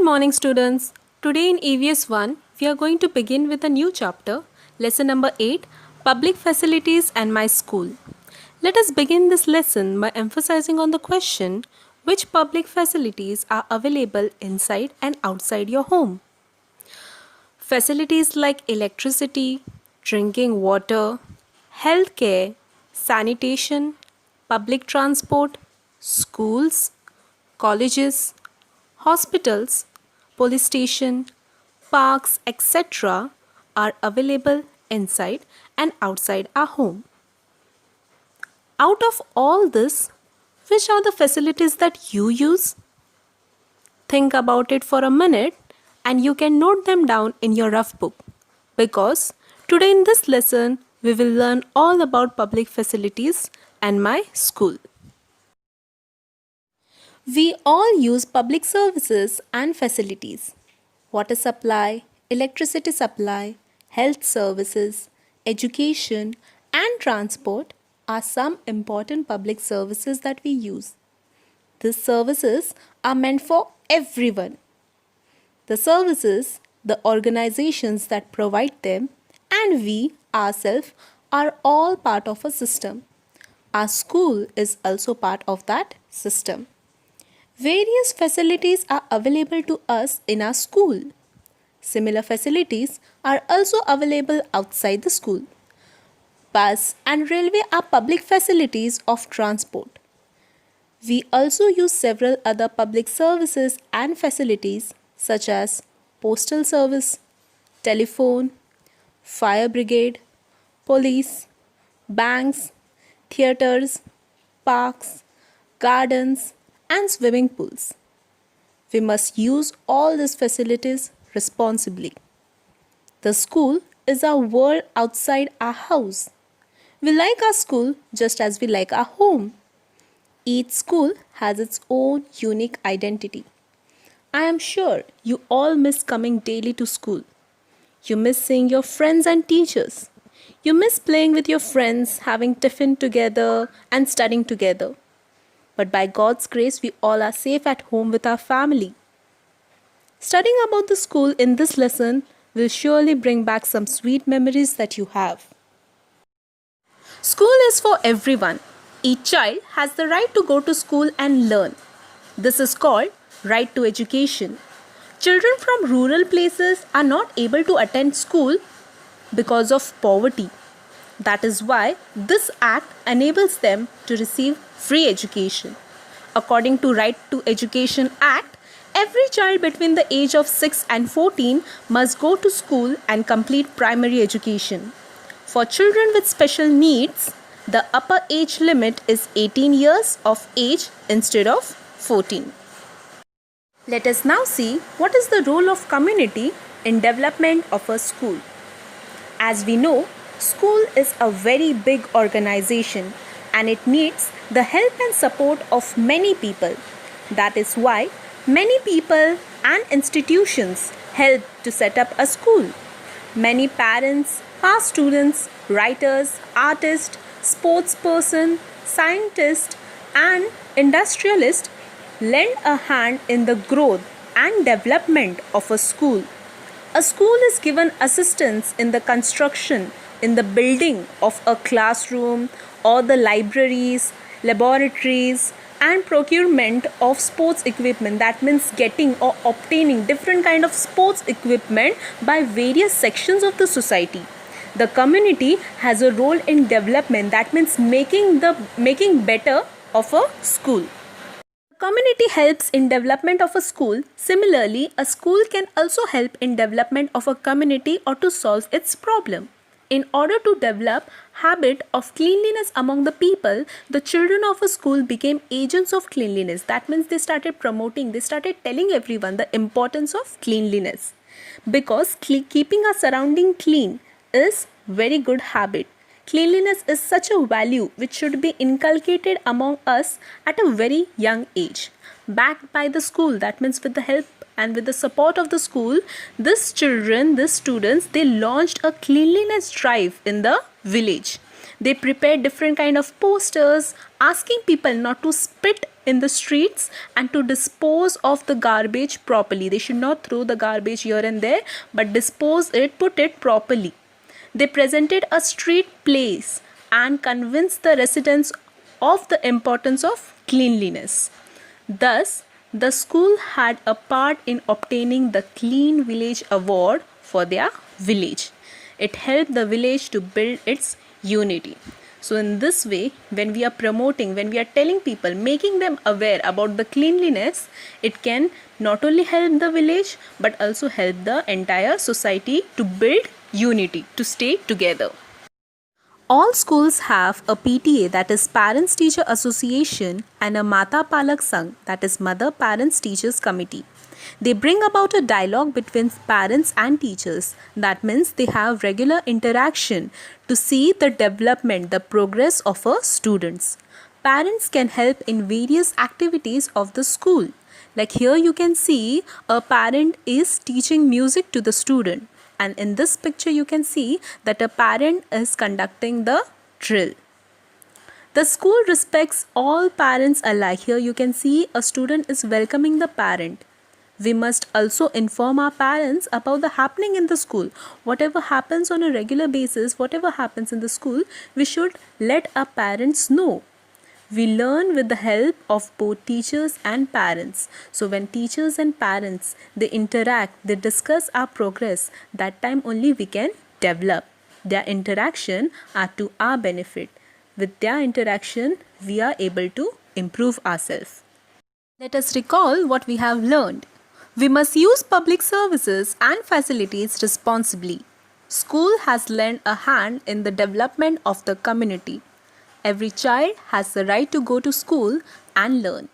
Good morning, students. Today in EVS 1, we are going to begin with a new chapter, lesson number 8, Public Facilities and My School. Let us begin this lesson by emphasizing on the question, which public facilities are available inside and outside your home? Facilities like electricity, drinking water, healthcare, sanitation, public transport, schools, colleges, hospitals, police station, parks, etc. are available inside and outside our home. Out of all this, which are the facilities that you use? Think about it for a minute and you can note them down in your rough book, because today in this lesson we will learn all about public facilities and my school. We all use public services and facilities. Water supply, electricity supply, health services, education, and transport are some important public services that we use. These services are meant for everyone. The services, the organizations that provide them, and we ourselves are all part of a system. Our school is also part of that system. Various facilities are available to us in our school. Similar facilities are also available outside the school. Bus and railway are public facilities of transport. We also use several other public services and facilities such as postal service, telephone, fire brigade, police, banks, theatres, parks, gardens, and swimming pools. We must use all these facilities responsibly. The school is our world outside our house. We like our school just as we like our home. Each school has its own unique identity. I am sure you all miss coming daily to school. You miss seeing your friends and teachers. You miss playing with your friends, having tiffin together, and studying together. But by God's grace, we all are safe at home with our family. Studying about the school in this lesson will surely bring back some sweet memories that you have. School is for everyone. Each child has the right to go to school and learn. This is called right to education. Children from rural places are not able to attend school because of poverty. That is why this act enables them to receive free education. According to Right to Education Act, every child between the age of 6 and 14 must go to school and complete primary education. For children with special needs, the upper age limit is 18 years of age instead of 14. Let us now see what is the role of community in development of a school. As we know, school is a very big organization and it needs the help and support of many people. That is why many people and institutions help to set up a school. Many parents, past students, writers, artists, sportsperson, scientists, and industrialists lend a hand in the growth and development of a school. A school is given assistance in the construction, in the building of a classroom or the libraries, laboratories, and procurement of sports equipment. That means getting or obtaining different kind of sports equipment by various sections of the society. The community has a role in development. That means making better of a school. Community helps in development of a school. Similarly, a school can also help in development of a community or to solve its problem. In order to develop habit of cleanliness among the people, the children of a school became agents of cleanliness. That means they started telling everyone the importance of cleanliness. Because keeping our surrounding clean is very good habit. Cleanliness is such a value which should be inculcated among us at a very young age. Backed by the school, that means with the help and with the support of the school, these students, they launched a cleanliness drive in the village. They prepare different kind of posters asking people not to spit in the streets and to dispose of the garbage properly. They should not throw the garbage here and there, but put it properly. They presented a street plays and convinced the residents of the importance of cleanliness. Thus, the school had a part in obtaining the Clean Village Award for their village. It helped the village to build its unity. So, in this way, when we are promoting, when we are telling people, making them aware about the cleanliness, it can not only help the village but also help the entire society to build unity, to stay together. All schools have a PTA, that is Parents Teacher Association, and a Mata Palak Sangh, that is Mother Parents Teachers Committee. They bring about a dialogue between parents and teachers. That means they have regular interaction to see the development, the progress of our students. Parents can help in various activities of the school. Like here you can see a parent is teaching music to the student. And in this picture you can see that a parent is conducting the drill. The school respects all parents alike. Here you can see a student is welcoming the parent. We must also inform our parents about the happening in the school. Whatever happens on a regular basis, whatever happens in the school, we should let our parents know. We learn with the help of both teachers and parents. So when teachers and parents, they interact, they discuss our progress, that time only we can develop. Their interaction are to our benefit. With their interaction, we are able to improve ourselves. Let us recall what we have learned. We must use public services and facilities responsibly. School has lent a hand in the development of the community. Every child has the right to go to school and learn.